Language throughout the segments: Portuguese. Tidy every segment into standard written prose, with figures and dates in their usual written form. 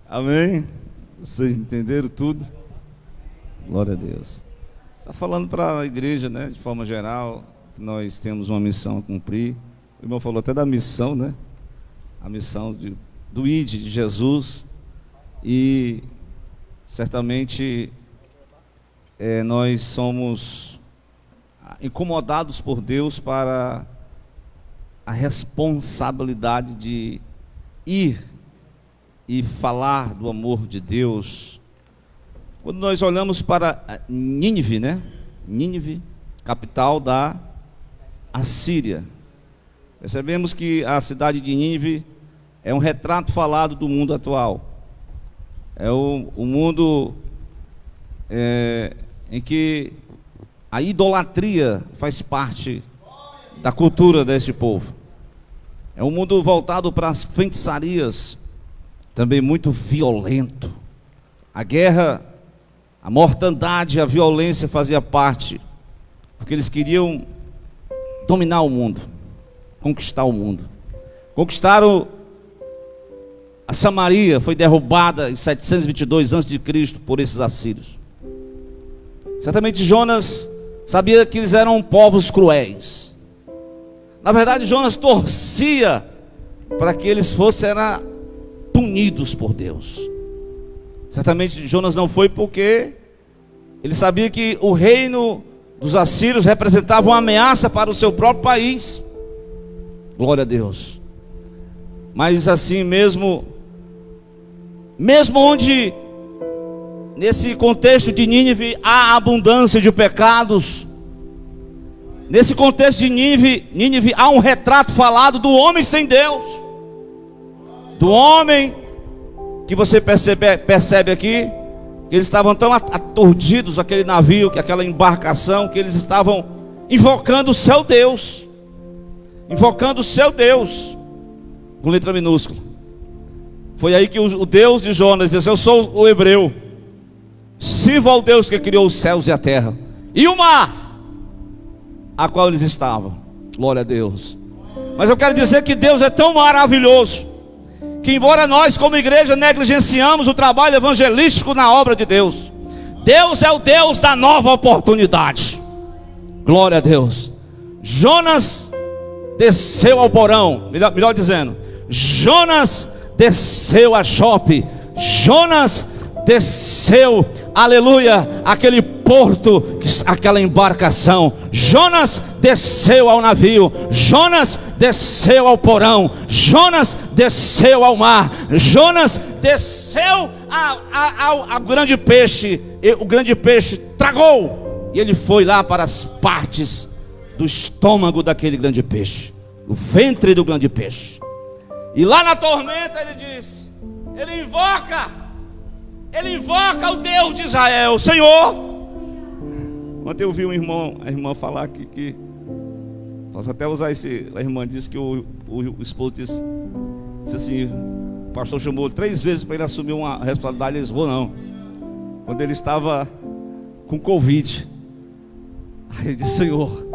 Amém? Vocês entenderam tudo? Glória a Deus. Está falando para a igreja, né, de forma geral, que nós temos uma missão a cumprir. O irmão falou até da missão, né? A missão do ID de Jesus. E certamente nós somos incomodados por Deus para a responsabilidade de ir e falar do amor de Deus. Quando nós olhamos para Nínive, né? Nínive, capital da Assíria, percebemos que a cidade de Nínive é um retrato falado do mundo atual. É o mundo em que a idolatria faz parte da cultura deste povo. É um mundo voltado para as feitiçarias, também muito violento. A guerra, a mortandade, a violência fazia parte, porque eles queriam dominar o mundo, conquistar o mundo. Conquistaram a Samaria, foi derrubada em 722 a.C. por esses assírios. Certamente Jonas sabia que eles eram povos cruéis. Na verdade, Jonas torcia para que eles fossem punidos por Deus. Certamente Jonas não foi porque ele sabia que o reino dos assírios representava uma ameaça para o seu próprio país. Glória a Deus. Mas assim mesmo onde nesse contexto de Nínive há abundância de pecados, nesse contexto de Nínive há um retrato falado do homem sem Deus, do homem que você percebe aqui, que eles estavam tão aturdidos, aquele navio, aquela embarcação, que eles estavam invocando o seu Deus, com letra minúscula. Foi aí que o Deus de Jonas disse: eu sou o hebreu, sirvo ao Deus que criou os céus e a terra e o mar a qual eles estavam. Glória a Deus. Mas eu quero dizer que Deus é tão maravilhoso que, embora nós como igreja negligenciamos o trabalho evangelístico na obra de Deus, Deus é o Deus da nova oportunidade. Glória a Deus. Jonas desceu ao porão, melhor dizendo, Jonas desceu a Jope, Jonas desceu, aleluia, aquele porto, aquela embarcação. Jonas desceu ao navio, Jonas desceu ao porão, Jonas desceu ao mar, Jonas desceu ao grande peixe. O grande peixe tragou, e ele foi lá para as partes do estômago daquele grande peixe, o ventre do grande peixe. E lá na tormenta ele invoca o Deus de Israel. Senhor, ontem eu vi a irmã falar aqui que posso até usar a irmã disse que o esposo disse assim, o pastor chamou 3 vezes para ele assumir uma responsabilidade. Ele disse: vou não. Quando ele estava com Covid, aí ele disse: Senhor,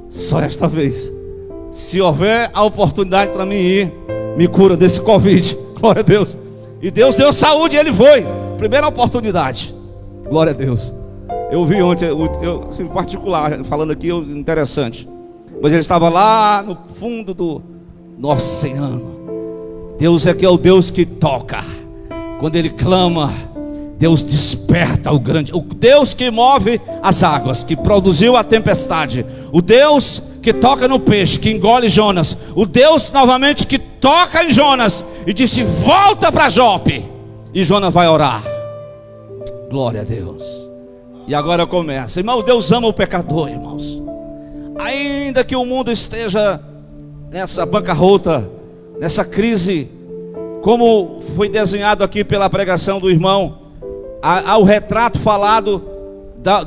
só esta vez, se houver a oportunidade para mim ir, me cura desse Covid. Glória a Deus. E Deus deu saúde e ele foi. Primeira oportunidade. Glória a Deus. Eu vi ontem, eu em particular, falando aqui, interessante. Mas ele estava lá no fundo do oceano. Deus é que é o Deus que toca. Quando ele clama, Deus desperta o Deus que move as águas, que produziu a tempestade, o Deus que toca no peixe, que engole Jonas, o Deus novamente que toca em Jonas e disse: volta para Jope, e Jonas vai orar. Glória a Deus. E agora começa, irmão. Deus ama o pecador, irmãos. Ainda que o mundo esteja nessa bancarrota, nessa crise, como foi desenhado aqui pela pregação do irmão, há o retrato falado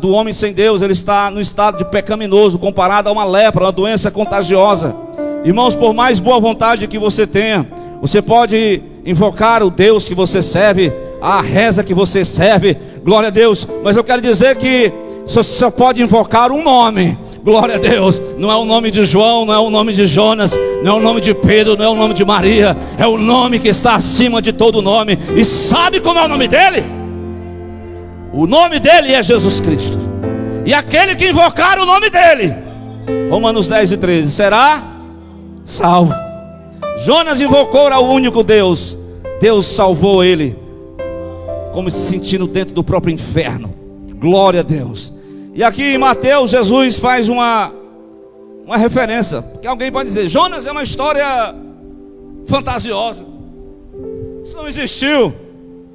do homem sem Deus. Ele está no estado de pecaminoso, comparado a uma lepra, uma doença contagiosa. Irmãos, por mais boa vontade que você tenha, você pode invocar o Deus que você serve, a reza que você serve, glória a Deus, mas eu quero dizer que você só pode invocar um nome, Glória a Deus. Não é o nome de João, não é o nome de Jonas, não é o nome de Pedro, não é o nome de Maria. É o nome que está acima de todo nome. E sabe como é o nome dele? O nome dele é Jesus Cristo. E aquele que invocar o nome dele, Romanos 10:13, será salvo. Jonas invocou ao único Deus. Deus salvou ele, como se sentindo dentro do próprio inferno. Glória a Deus. E aqui em Mateus, Jesus faz uma referência. Porque alguém pode dizer, Jonas é uma história fantasiosa, isso não existiu.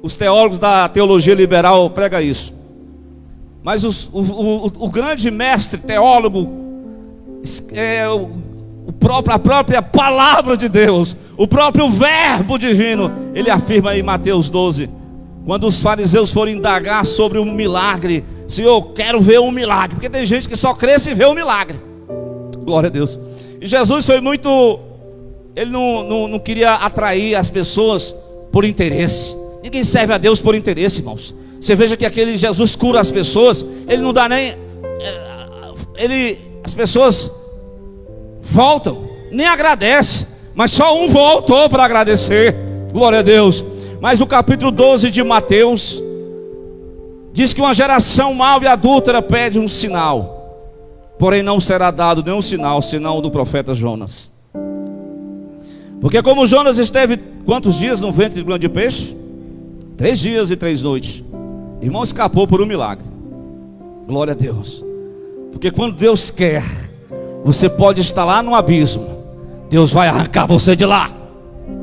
Os teólogos da teologia liberal pregam isso. Mas o grande mestre teólogo, a própria palavra de Deus, o próprio verbo divino, ele afirma em Mateus 12, quando os fariseus foram indagar sobre um milagre: Senhor, quero ver um milagre, porque tem gente que só crê se vê um milagre. Glória a Deus. E Jesus foi muito, ele não queria atrair as pessoas por interesse. Ninguém serve a Deus por interesse, irmãos. Você veja que aquele Jesus cura as pessoas, ele não dá nem, as pessoas voltam, nem agradece, mas só um voltou para agradecer. Glória a Deus. Mas no capítulo 12 de Mateus diz que uma geração mau e adúltera pede um sinal, porém não será dado nenhum sinal senão o do profeta Jonas. Porque como Jonas esteve quantos dias no ventre do grande peixe? 3 dias e 3 noites. Irmão, escapou por um milagre. Glória a Deus. Porque quando Deus quer, você pode estar lá no abismo, Deus vai arrancar você de lá.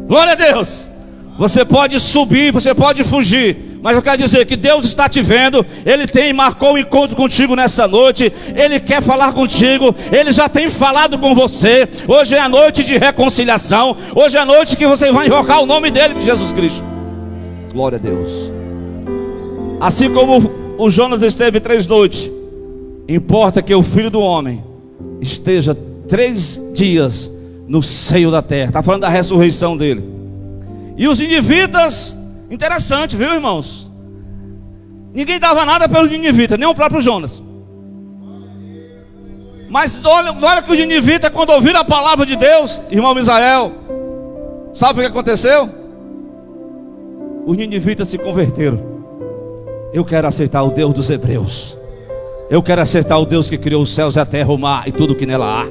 Glória a Deus. Você pode subir, você pode fugir, mas eu quero dizer que Deus está te vendo. Ele marcou um encontro contigo nessa noite. Ele quer falar contigo. Ele já tem falado com você. Hoje é a noite de reconciliação. Hoje é a noite que você vai invocar o nome dele, de Jesus Cristo. Glória a Deus. Assim como o Jonas esteve 3 noites, importa que o Filho do Homem esteja 3 dias no seio da terra. Está falando da ressurreição dele. E os ninivitas, interessante, viu, irmãos? Ninguém dava nada pelos ninivitas, nem o próprio Jonas. Mas olha que os ninivitas, quando ouviram a palavra de Deus, irmão Misael, sabe o que aconteceu? Os ninivitas se converteram. Eu quero aceitar o Deus dos hebreus. Eu quero aceitar o Deus que criou os céus e a terra, o mar e tudo que nela há.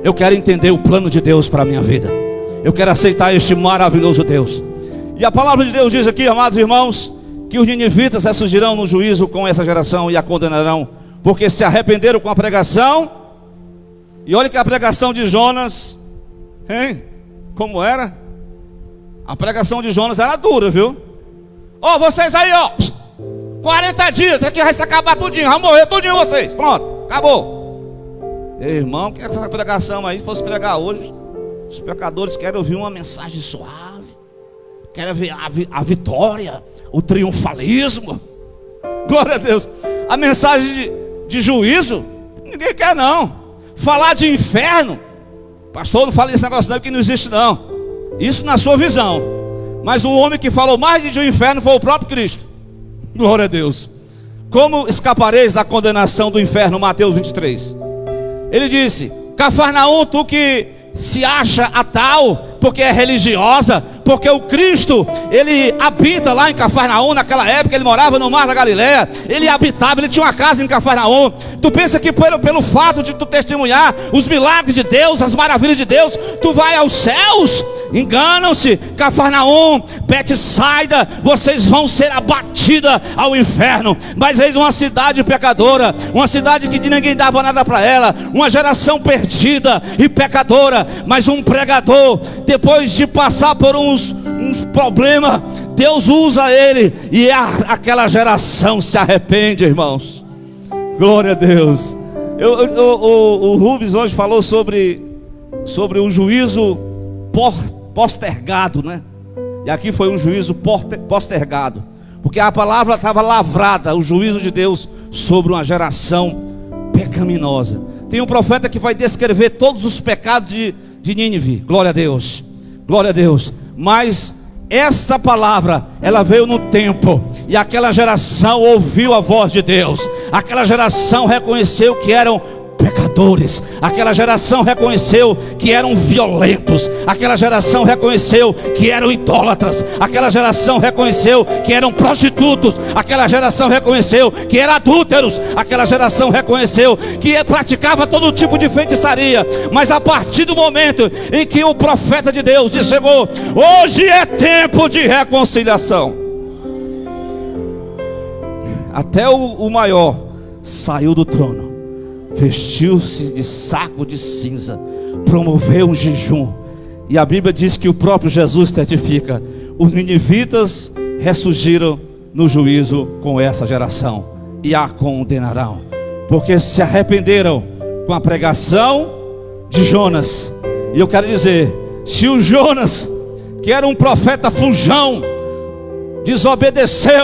Eu quero entender o plano de Deus para a minha vida. Eu quero aceitar este maravilhoso Deus. E a palavra de Deus diz aqui, amados irmãos, que os ninivitas ressurgirão no juízo com essa geração e a condenarão, porque se arrependeram com a pregação. E olha que a pregação de Jonas, hein? Como era? A pregação de Jonas era dura, viu? Ó, vocês aí, ó, 40 dias, aqui vai se acabar tudinho, vai morrer tudinho vocês, pronto, acabou. Ei, irmão, que essa pregação aí fosse pregar hoje, os pecadores querem ouvir uma mensagem suave, querem ver a vitória, o triunfalismo. Glória a Deus. A mensagem de juízo, ninguém quer não. Falar de inferno, pastor, não fala desse negócio não, que não existe não. Isso na sua visão. Mas o homem que falou mais de um inferno foi o próprio Cristo. Glória a Deus. Como escapareis da condenação do inferno? Mateus 23. Ele disse: Cafarnaum, tu que se acha a tal, porque é religiosa, porque o Cristo, ele habita lá em Cafarnaum. Naquela época ele morava no mar da Galileia, ele habitava, ele tinha uma casa em Cafarnaum. Tu pensa que pelo fato de tu testemunhar os milagres de Deus, as maravilhas de Deus, tu vai aos céus? Enganam-se. Cafarnaum, Betsaida, vocês vão ser abatida ao inferno. Mas eis uma cidade pecadora, uma cidade que ninguém dava nada para ela, uma geração perdida e pecadora. Mas um pregador, depois de passar por uns problemas, Deus usa ele, e aquela geração se arrepende, irmãos. Glória a Deus. O Rubens hoje falou sobre o juízo postergado, né? E aqui foi um juízo postergado, porque a palavra estava lavrada, o juízo de Deus sobre uma geração pecaminosa. Tem um profeta que vai descrever todos os pecados de Nínive. Glória a Deus, glória a Deus. Mas esta palavra, ela veio no tempo, e aquela geração ouviu a voz de Deus. Aquela geração reconheceu que eram pecadores. Aquela geração reconheceu que eram violentos. Aquela geração reconheceu que eram idólatras. Aquela geração reconheceu que eram prostitutos. Aquela geração reconheceu que eram adúlteros. Aquela geração reconheceu que praticava todo tipo de feitiçaria. Mas a partir do momento em que o profeta de Deus chegou: hoje é tempo de reconciliação. Até o maior saiu do trono, vestiu-se de saco de cinza, promoveu um jejum. E a Bíblia diz que o próprio Jesus testifica: os ninivitas ressurgiram no juízo com essa geração e a condenarão, porque se arrependeram com a pregação de Jonas. E eu quero dizer, se o Jonas, que era um profeta fujão, desobedeceu